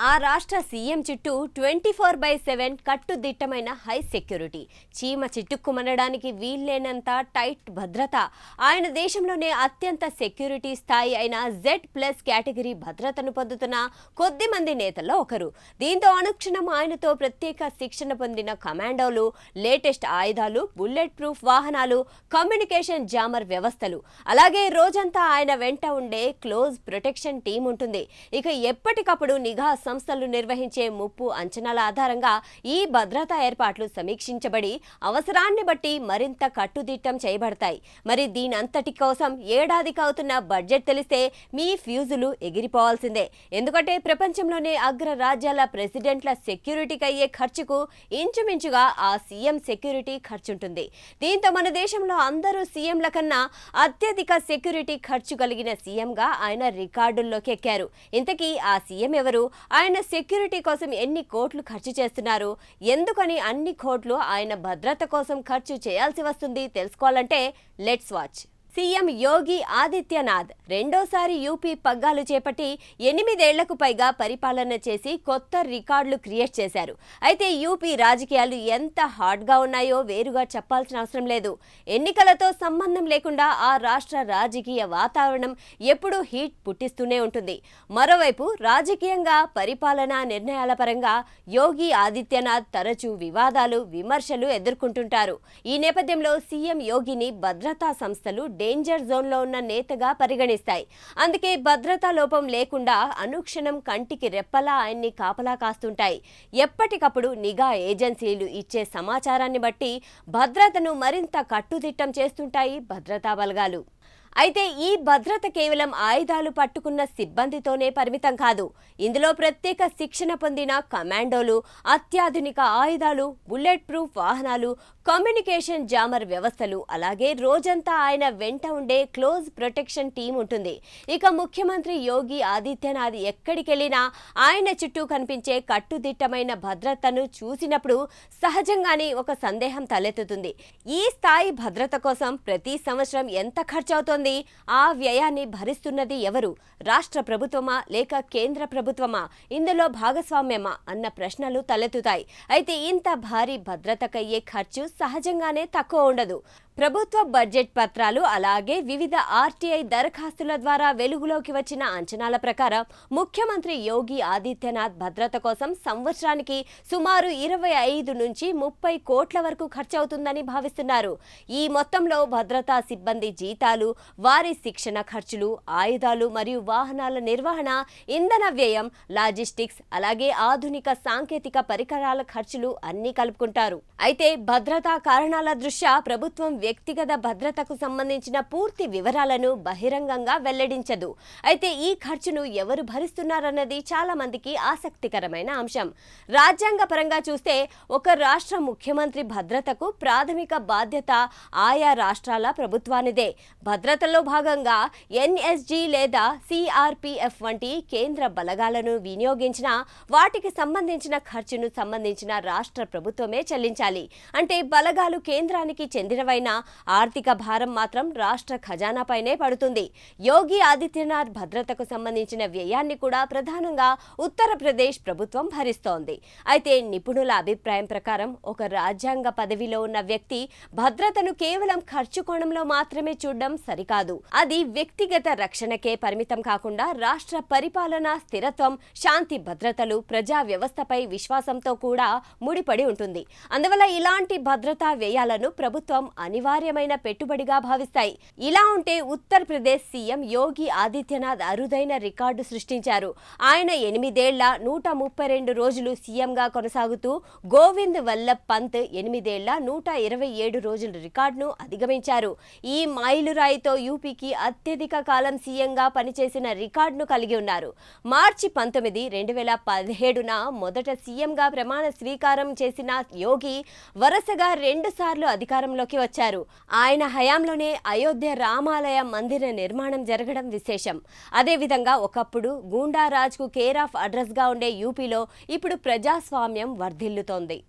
ఆ రాష్ట్ర సీఎం చుట్టూ 24/7 కట్టుదిట్టమైన హై సెక్యూరిటీ, చీమ చిట్టుక్కుమనడానికి వీల్లేనంత టైట్ భద్రత. ఆయన దేశంలోనే అత్యంత సెక్యూరిటీ స్థాయి అయిన Z+ కేటగిరీ భద్రతను పొందుతున్న కొద్ది మంది నేతల్లో ఒకరు. దీంతో అనుక్షణం ఆయనతో ప్రత్యేక శిక్షణ పొందిన కమాండోలు, లేటెస్ట్ ఆయుధాలు, బుల్లెట్ ప్రూఫ్ వాహనాలు, కమ్యూనికేషన్ జామర్ వ్యవస్థలు, అలాగే రోజంతా ఆయన వెంట ఉండే క్లోజ్ ప్రొటెక్షన్ టీం ఉంటుంది. ఇక ఎప్పటికప్పుడు నిఘా సంస్థలు నిర్వహించే ముప్పు అంచనాల ఆధారంగా ఈ భద్రతా ఏర్పాట్లు సమీక్షించబడి అవసరాన్ని బట్టి మరింత కట్టుదిట్టం చేయబడతాయి. మరి దీనంతటి కోసం ఏడాదికి అవుతున్న బడ్జెట్ తెలిస్తే మీ ఫ్యూజులు ఎగిరిపోవాల్సిందే. ఎందుకంటే ప్రపంచంలోనే అగ్ర రాజ్యాల ప్రెసిడెంట్ల సెక్యూరిటీకి అయ్యే ఖర్చుకు ఇంచుమించుగా ఆ సీఎం సెక్యూరిటీ ఖర్చుంటుంది. దీంతో మన దేశంలో అందరూ సీఎంల కన్నా అత్యధిక సెక్యూరిటీ ఖర్చు కలిగిన సీఎంగా ఆయన రికార్డుల్లోకి ఎక్కారు. ఇంతకీ ఆ సీఎం ఎవరు? ఆయన సెక్యూరిటీ కోసం ఎన్ని కోట్లు ఖర్చు చేస్తున్నారు? ఎందుకని అన్ని కోట్లు ఆయన భద్రత కోసం ఖర్చు చేయాల్సి వస్తుంది? తెలుసుకోవాలంటే let's watch. CM Yogi Adityanath రెండోసారి యూపీ పగ్గాలు చేపట్టి 8 ఏళ్లకు పైగా పరిపాలన చేసి కొత్త రికార్డులు క్రియేట్ చేశారు. అయితే యూపీ రాజకీయాలు ఎంత హాట్గా ఉన్నాయో వేరుగా చెప్పాల్సిన అవసరం లేదు. ఎన్నికలతో సంబంధం లేకుండా ఆ రాష్ట్ర రాజకీయ వాతావరణం ఎప్పుడూ హీట్ పుట్టిస్తూనే ఉంటుంది. మరోవైపు రాజకీయంగా పరిపాలనా నిర్ణయాల పరంగా యోగి ఆదిత్యనాథ్ తరచూ వివాదాలు, విమర్శలు ఎదుర్కొంటుంటారు. ఈ నేపథ్యంలో సీఎం యోగిని భద్రతా సంస్థలు డేంజర్ జోన్లో ఉన్న నేతగా పరిగణిస్తాయి. అందుకే భద్రతా లోపం లేకుండా అనుక్షణం కంటికి రెప్పలా ఆయన్ని కాపలా కాస్తుంటాయి. ఎప్పటికప్పుడు నిఘా ఏజెన్సీలు ఇచ్చే సమాచారాన్ని బట్టి భద్రతను మరింత కట్టుదిట్టం చేస్తుంటాయి భద్రతా బలగాలు. అయితే ఈ భద్రత కేవలం ఆయుధాలు పట్టుకున్న సిబ్బందితోనే పరిమితం కాదు. ఇందులో ప్రత్యేక శిక్షణ పొందిన కమాండోలు, అత్యాధునిక ఆయుధాలు, బుల్లెట్ ప్రూఫ్ వాహనాలు, కమ్యూనికేషన్ జామర్ వ్యవస్థలు, అలాగే రోజంతా ఆయన వెంట ఉండే క్లోజ్ ప్రొటెక్షన్ టీం ఉంటుంది. ఇక ముఖ్యమంత్రి యోగి ఆదిత్యనాథ్ ఎక్కడికెళ్లినా ఆయన చుట్టూ కనిపించే కట్టుదిట్టమైన భద్రతను చూసినప్పుడు సహజంగానే ఒక సందేహం తలెత్తుతుంది. ఈ స్థాయి భద్రత కోసం ప్రతి సంవత్సరం ఎంత ఖర్చవుతోంది? ఆ వ్యయాన్ని భరిస్తున్నది ఎవరు? రాష్ట్ర ప్రభుత్వమా లేక కేంద్ర ప్రభుత్వమా? ఇందులో భాగస్వామ్యమా అన్న ప్రశ్నలు తలెత్తుతాయి. అయితే ఇంత భారీ భద్రతకయ్యే ఖర్చు సహజంగానే తక్కువ ఉండదు. ప్రభుత్వ బడ్జెట్ పత్రాలు, అలాగే వివిధ ఆర్టీఐ దరఖాస్తుల ద్వారా వెలుగులోకి వచ్చిన అంచనాల ప్రకారం ముఖ్యమంత్రి యోగి ఆదిత్యనాథ్ భద్రత కోసం సంవత్సరానికి సుమారు 25 నుంచి 30 కోట్ల వరకు ఖర్చవుతుందని భావిస్తున్నారు. ఈ మొత్తంలో భద్రతా సిబ్బంది జీతాలు, వారి శిక్షణ ఖర్చులు, ఆయుధాలు మరియు వాహనాల నిర్వహణ, ఇంధన వ్యయం, లాజిస్టిక్స్, అలాగే ఆధునిక సాంకేతిక పరికరాల ఖర్చులు అన్నీ కలుపుకుంటారు. అయితే భద్రతా కారణాల దృష్ట్యా ప్రభుత్వం వ్యక్తిగత భద్రతకు సంబంధించిన పూర్తి వివరాలను బహిరంగంగా వెల్లడించదు. అయితే ఈ ఖర్చును ఎవరు భరిస్తున్నారన్నది చాలా మందికి ఆసక్తికరమైన అంశం. రాజ్యాంగ పరంగా చూస్తే ఒక రాష్ట్ర ముఖ్యమంత్రి భద్రతకు ప్రాథమిక బాధ్యత ఆయా రాష్ట్రాల ప్రభుత్వానిదే. భద్రతలో భాగంగా NSG లేదా CRPF వంటి కేంద్ర బలగాలను వినియోగించిన వాటికి సంబంధించిన ఖర్చును సంబంధించిన రాష్ట్ర ప్రభుత్వమే చెల్లించాలి. అంటే బలగాలు కేంద్రానికి చెందినవైన ఆర్థిక భారం మాత్రం రాష్ట్ర ఖజానాపైనే పడుతుంది. యోగి ఆదిత్యనాథ్ భద్రతకు సంబంధించిన వ్యయాన్ని కూడా ప్రధానంగా ఉత్తరప్రదేశ్ ప్రభుత్వం భరిస్తోంది. అయితే నిపుణుల అభిప్రాయం ప్రకారం ఒక రాజ్యాంగ పదవిలో ఉన్న వ్యక్తి భద్రతను కేవలం ఖర్చు కోణంలో మాత్రమే చూడడం సరికాదు. అది వ్యక్తిగత రక్షణకే పరిమితం కాకుండా రాష్ట్ర పరిపాలన, స్థిరత్వం, శాంతి భద్రతలు, ప్రజా వ్యవస్థపై విశ్వాసంతో కూడా ముడిపడి ఉంటుంది. అందువల్ల ఇలాంటి భద్రతా వ్యయాలను ప్రభుత్వం అనివార్యమైన పెట్టుబడిగా భావిస్తాయి. ఇలా ఉంటే ఉత్తరప్రదేశ్ సీఎం యోగి ఆదిత్యనాథ్ అరుదైన రికార్డు సృష్టించారు. ఆయన 8 ఏళ్ల 132 రోజులు సీఎంగా కొనసాగుతూ గోవింద్ వల్లభ్ పంత్ 8 ఏళ్ల 127 రోజుల రికార్డును అధిగమించారు. ఈ మైలురాయితో యూపీకి అత్యధిక కాలం సీఎంగా పనిచేసిన రికార్డును కలిగి ఉన్నారు. మార్చి 19, 2017న మొదట సీఎంగా ప్రమాణ స్వీకారం చేసిన యోగి వరుసగా 2 సార్లు అధికారంలోకి వచ్చారు. ఆయన హయాంలోనే అయోధ్య రామాలయ మందిర నిర్మాణం జరగడం విశేషం. అదేవిధంగా ఒకప్పుడు గూండా రాజ్కు కేర్ ఆఫ్ అడ్రస్గా ఉండే యూపీలో ఇప్పుడు ప్రజాస్వామ్యం వర్ధిల్లుతోంది.